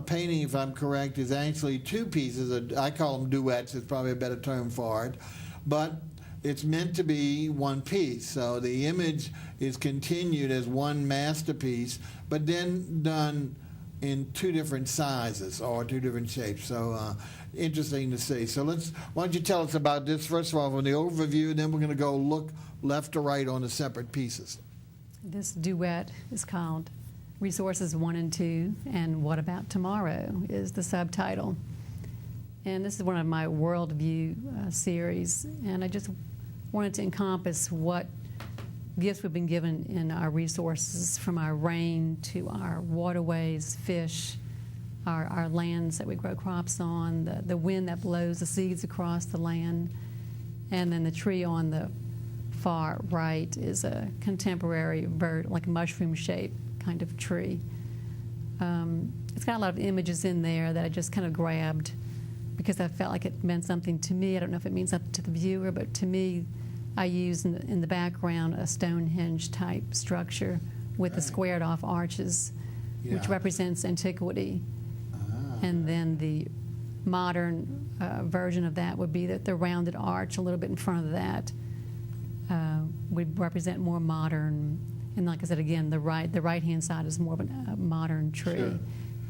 painting, if I'm correct, is actually two pieces. I call them duets. It's probably a better term for it. But it's meant to be one piece. So the image is continued as one masterpiece, but then done in two different sizes or two different shapes. So interesting to see. So why don't you tell us about this, first of all, from the overview, and then we're going to go look left to right on the separate pieces. This duet is called Resources 1 and 2, and What About Tomorrow is the subtitle. And this is one of my worldview series, and I just wanted to encompass what gifts we've been given in our resources, from our rain to our waterways, fish, our lands that we grow crops on, the wind that blows the seeds across the land, and then the tree on the far right is a contemporary bird, like a mushroom-shaped kind of tree. It's got a lot of images in there that I just kind of grabbed because I felt like it meant something to me. I don't know if it means something to the viewer, but to me, I use in the background a Stonehenge-type structure with the squared-off arches, which represents antiquity. And then the modern version of that would be that the rounded arch a little bit in front of that would represent more modern. And like I said, again, the right-hand side is more of a modern tree. Sure.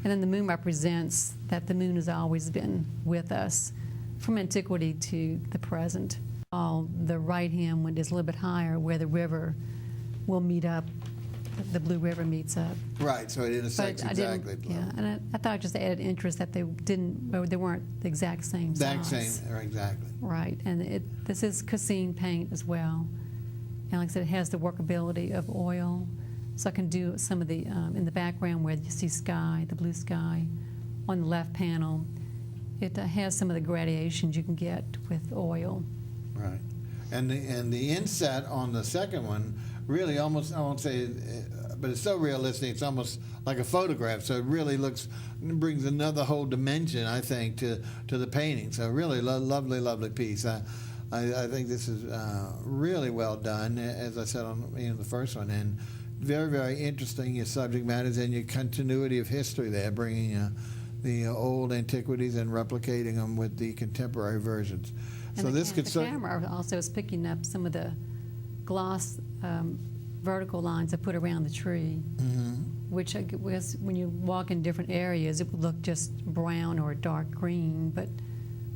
And then the moon represents that the moon has always been with us from antiquity to the present. The right-hand one is a little bit higher where the river will meet up. The Blue River meets up. Right, so it intersects exactly. Yeah, and I thought it just added interest that they weren't the exact same size. Exact same, exactly. Right, and this is Cassine paint as well. And like I said, it has the workability of oil. So I can do some of the, in the background where you see sky, the blue sky, on the left panel, it has some of the gradations you can get with oil. Right, and the inset on the second one really almost, I won't say, but it's so realistic, it's almost like a photograph, so it really brings another whole dimension, I think, to the painting. So really lovely, lovely piece. I think this is really well done, as I said on the first one, and very, very interesting, your subject matters and your continuity of history there, bringing the old antiquities and replicating them with the contemporary versions. And so the camera also is picking up some of the gloss vertical lines I put around the tree, which I guess when you walk in different areas, it would look just brown or dark green, but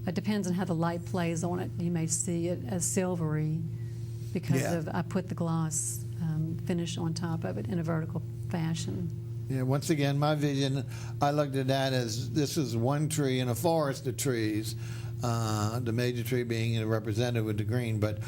it depends on how the light plays on it. You may see it as silvery because I put the gloss finish on top of it in a vertical fashion. Yeah, once again, my vision, I looked at that as this is one tree in a forest of trees, the major tree being represented with the green, but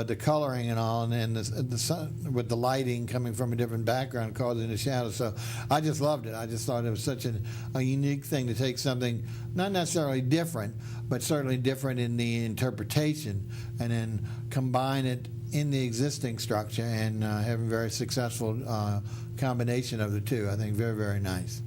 the coloring and all, and then the sun with the lighting coming from a different background causing the shadow. So I just loved it. I just thought it was such a unique thing to take something not necessarily different, but certainly different in the interpretation, and then combine it in the existing structure and have a very successful combination of the two. I think very, very nice.